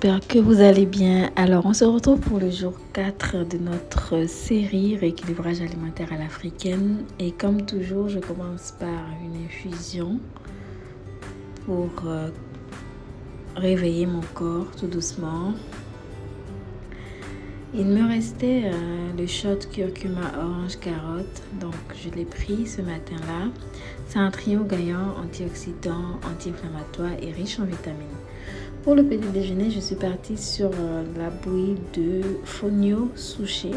j'espère que vous allez bien. Alors, on se retrouve pour le jour 4 de notre série Rééquilibrage alimentaire à l'africaine. Et comme toujours, je commence par une infusion pour réveiller mon corps tout doucement. Il me restait le shot curcuma orange carotte, donc je l'ai pris ce matin-là. C'est un trio gagnant antioxydant, anti-inflammatoire et riche en vitamines. Pour le petit déjeuner, je suis partie sur la bouillie de fonio souché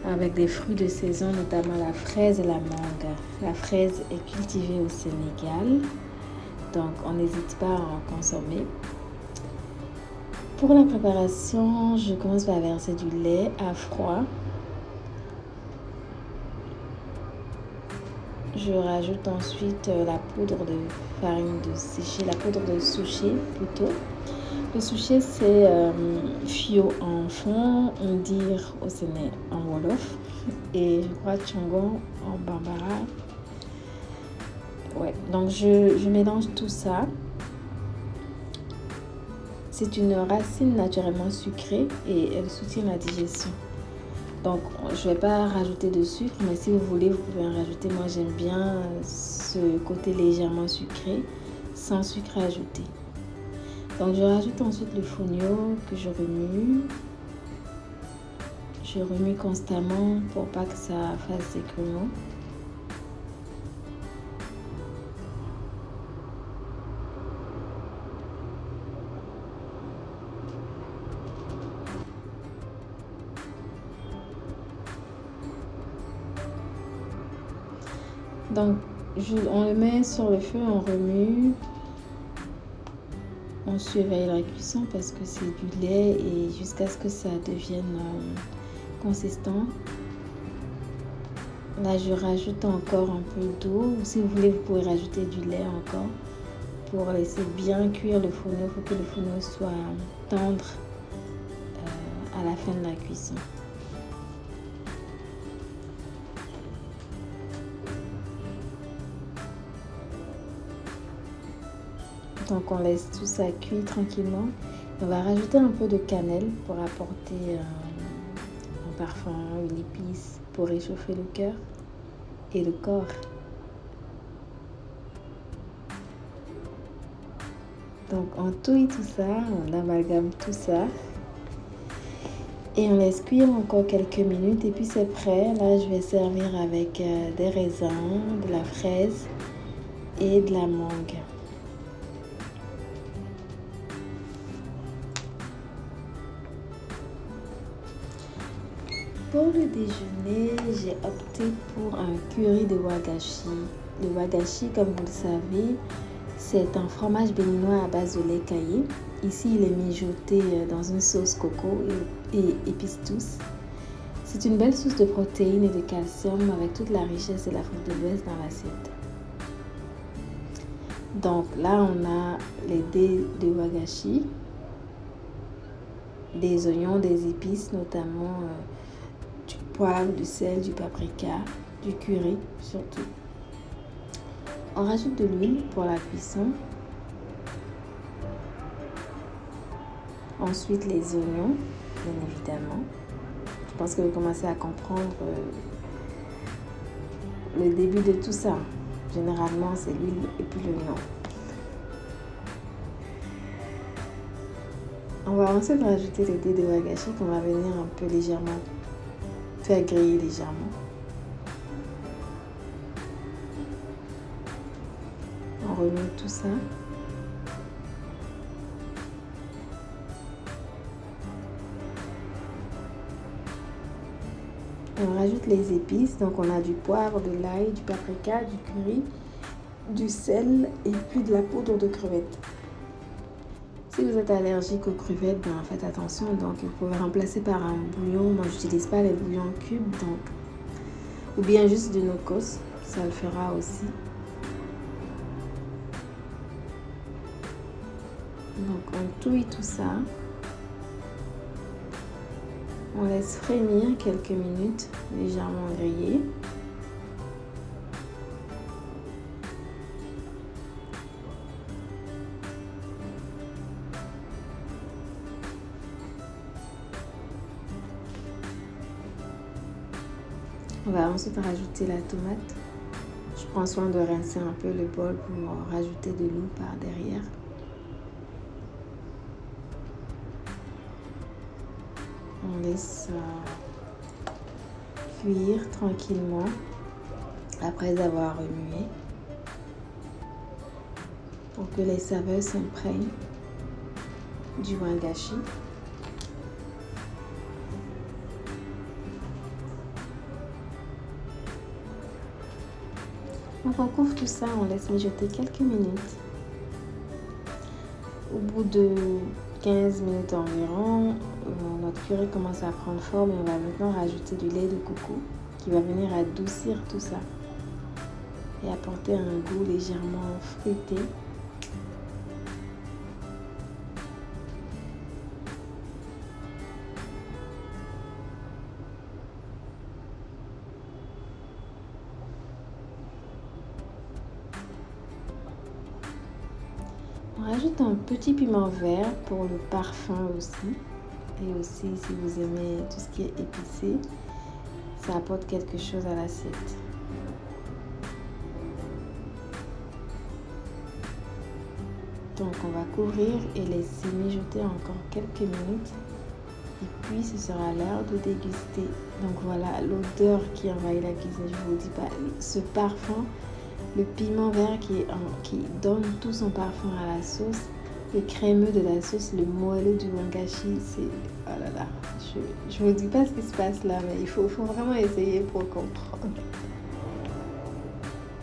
avec des fruits de saison, notamment la fraise et la mangue. La fraise est cultivée au Sénégal, donc on n'hésite pas à en consommer. Pour la préparation, je commence par verser du lait à froid. Je rajoute ensuite la poudre de farine de sécher, la poudre de souché plutôt. Le souché, c'est fio en fond, on dit au Sénégal en Wolof, et je crois tchongon en bambara. Ouais, donc je mélange tout ça. C'est une racine naturellement sucrée et elle soutient la digestion. Donc, je ne vais pas rajouter de sucre, mais si vous voulez, vous pouvez en rajouter. Moi, j'aime bien ce côté légèrement sucré, sans sucre ajouté. Donc, je rajoute ensuite le fonio que je remue. Je remue constamment pour pas que ça fasse des grumeaux. Donc, on le met sur le feu, on remue. On surveille la cuisson parce que c'est du lait et jusqu'à ce que ça devienne consistant. Là, je rajoute encore un peu d'eau. Si vous voulez, vous pouvez rajouter du lait encore pour laisser bien cuire le fonio. Il faut que le fonio soit tendre à la fin de la cuisson. Donc, on laisse tout ça cuire tranquillement. On va rajouter un peu de cannelle pour apporter un parfum, une épice pour réchauffer le cœur et le corps. Donc, on touille tout ça, on amalgame tout ça. Et on laisse cuire encore quelques minutes et puis c'est prêt. Là, je vais servir avec des raisins, de la fraise et de la mangue. Pour le déjeuner, j'ai opté pour un curry de wagashi. Le wagashi, comme vous le savez, c'est un fromage béninois à base de lait caillé. Ici, il est mijoté dans une sauce coco et épices douces. C'est une belle source de protéines et de calcium avec toute la richesse de l'Afrique de l'Ouest dans l'assiette. Donc là, on a les dés de wagashi, des oignons, des épices, notamment du poivre, du sel, du paprika, du curry surtout. On rajoute de l'huile pour la cuisson. Ensuite, les oignons, bien évidemment. Je pense que vous commencez à comprendre le début de tout ça. Généralement, c'est l'huile et puis l'oignon. On va ensuite rajouter les dés de wagashi qu'on va venir un peu légèrement faire griller légèrement. On remet tout ça. Et on rajoute les épices. Donc on a du poivre, de l'ail, du paprika, du curry, du sel et puis de la poudre de crevettes. Si vous êtes allergique aux crevettes, faites attention. Donc vous pouvez remplacer par un bouillon. Moi, je n'utilise pas les bouillons en cubes, ou bien juste du no-cos. Ça le fera aussi. Donc on touille tout ça. On laisse frémir quelques minutes, légèrement grillé. On va ensuite rajouter la tomate. Je prends soin de rincer un peu le bol pour rajouter de l'eau par derrière. On laisse cuire tranquillement après avoir remué pour que les saveurs s'imprègnent du wangashi. Donc on couvre tout ça, on laisse mijoter quelques minutes. Au bout de 15 minutes environ, notre purée commence à prendre forme et on va maintenant rajouter du lait de coco qui va venir adoucir tout ça et apporter un goût légèrement fruité. On rajoute un petit piment vert pour le parfum aussi. Et aussi, si vous aimez tout ce qui est épicé, ça apporte quelque chose à l'assiette. Donc, on va couvrir et laisser mijoter encore quelques minutes. Et puis, ce sera l'heure de déguster. Donc, voilà l'odeur qui envahit la cuisine. Je vous dis pas, ce parfum, le piment vert qui donne tout son parfum à la sauce, le crémeux de la sauce, le moelleux du wangashi, c'est... Oh là là, je vous dis pas ce qui se passe là, mais il faut vraiment essayer pour comprendre.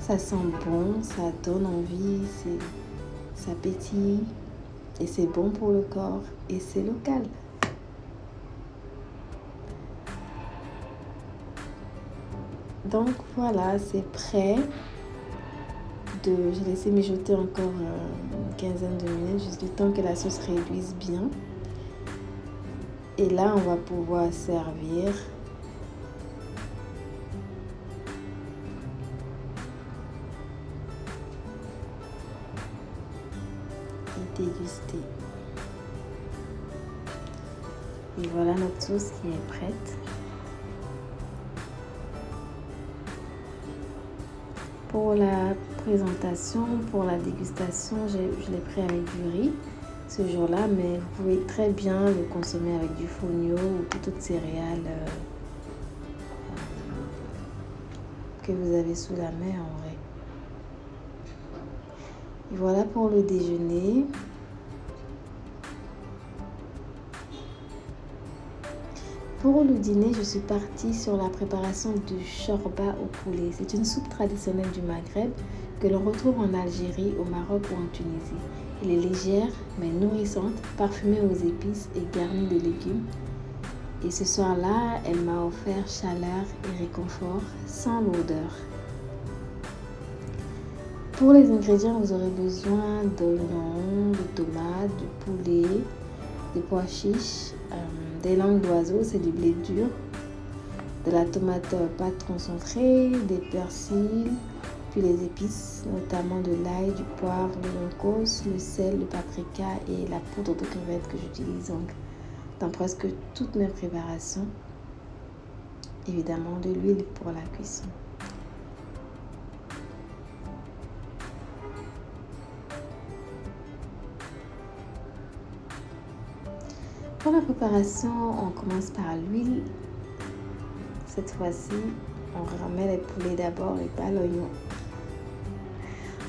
Ça sent bon, ça donne envie, ça pétille et c'est bon pour le corps et c'est local. Donc voilà, c'est prêt. J'ai laissé mijoter encore une quinzaine de minutes, juste du temps que la sauce réduise bien. Et là, on va pouvoir servir. Et déguster. Et voilà notre sauce qui est prête. Pour la présentation, pour la dégustation, je l'ai pris avec du riz ce jour-là, mais vous pouvez très bien le consommer avec du fonio ou toute autre céréale que vous avez sous la main en vrai. Et voilà pour le déjeuner. Pour le dîner, je suis partie sur la préparation du shorba au poulet. C'est une soupe traditionnelle du Maghreb que l'on retrouve en Algérie, au Maroc ou en Tunisie. Elle est légère mais nourrissante, parfumée aux épices et garnie de légumes. Et ce soir-là, elle m'a offert chaleur et réconfort sans l'odeur. Pour les ingrédients, vous aurez besoin d'oignons, de tomates, du poulet, des pois chiches, des langues d'oiseau, c'est du blé dur, de la tomate pâte concentrée, des persils, puis les épices, notamment de l'ail, du poivre, de l'oncos, le sel, le paprika et la poudre de crevettes que j'utilise dans presque toutes mes préparations. Évidemment, de l'huile pour la cuisson. Pour la préparation, on commence par l'huile. Cette fois-ci, on remet les poulets d'abord et pas l'oignon.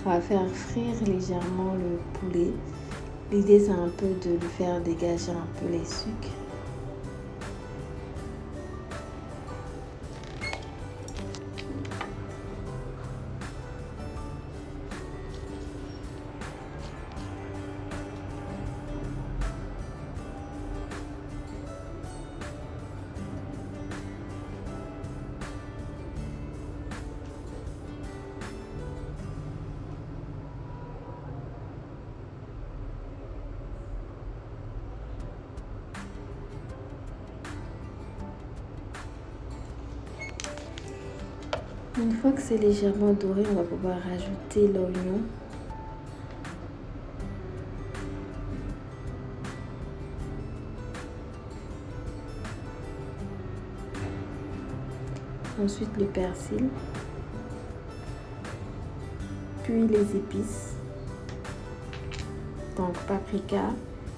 On va faire frire légèrement le poulet. L'idée, c'est un peu de lui faire dégager un peu les sucres. Une fois que c'est légèrement doré, on va pouvoir rajouter l'oignon. ensuite le persil, puis les épices, donc paprika,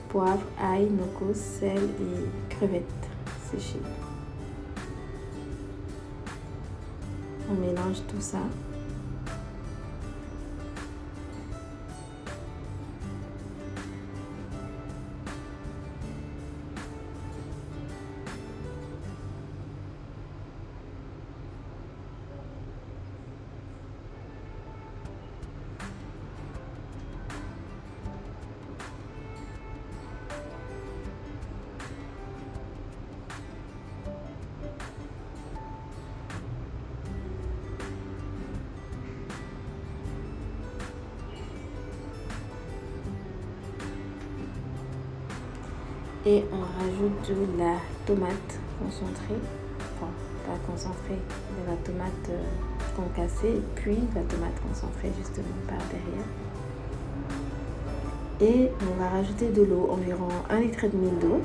poivre, ail, nocos, sel et crevettes séchées. On mélange tout ça. Et on rajoute de la tomate concentrée, enfin pas concentrée, de la tomate concassée, puis la tomate concentrée justement par derrière. Et on va rajouter de l'eau, environ 1,5 litre d'eau.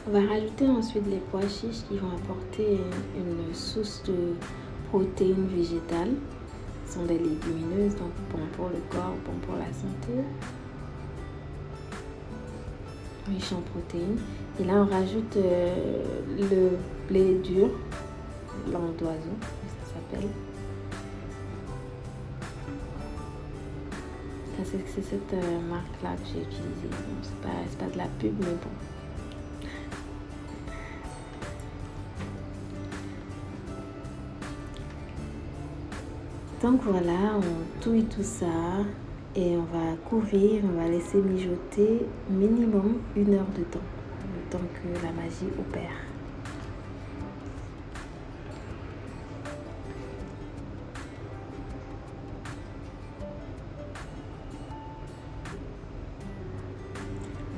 On va rajouter ensuite les pois chiches qui vont apporter une source de protéines végétales. Ce sont des légumineuses, donc bon pour le corps, bon pour la santé. Riche en protéines. Et là, on rajoute le blé dur, langue d'oiseau, ça s'appelle. C'est cette marque-là que j'ai utilisée. Bon, c'est pas de la pub, mais bon. Donc voilà, on touille tout ça et on va couvrir, on va laisser mijoter minimum 1 heure de temps, le temps que la magie opère.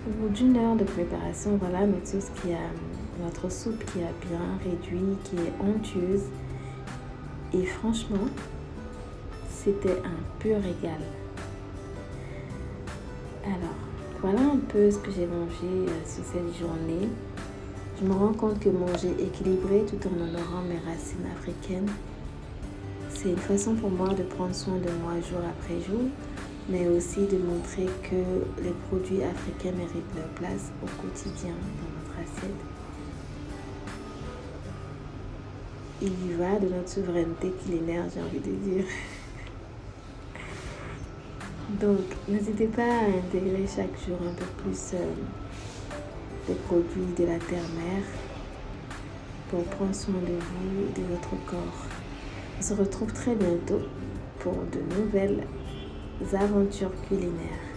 Au bout d'1 heure de préparation, voilà notre soupe qui a bien réduit, qui est onctueuse. Et franchement, c'était un pur régal. Alors, voilà un peu ce que j'ai mangé sur cette journée. Je me rends compte que manger équilibré tout en honorant mes racines africaines, c'est une façon pour moi de prendre soin de moi jour après jour, mais aussi de montrer que les produits africains méritent leur place au quotidien dans notre assiette. Il y va de notre souveraineté culinaire, j'ai envie de dire. Donc, n'hésitez pas à intégrer chaque jour un peu plus des produits de la terre-mère pour prendre soin de vous et de votre corps. On se retrouve très bientôt pour de nouvelles aventures culinaires.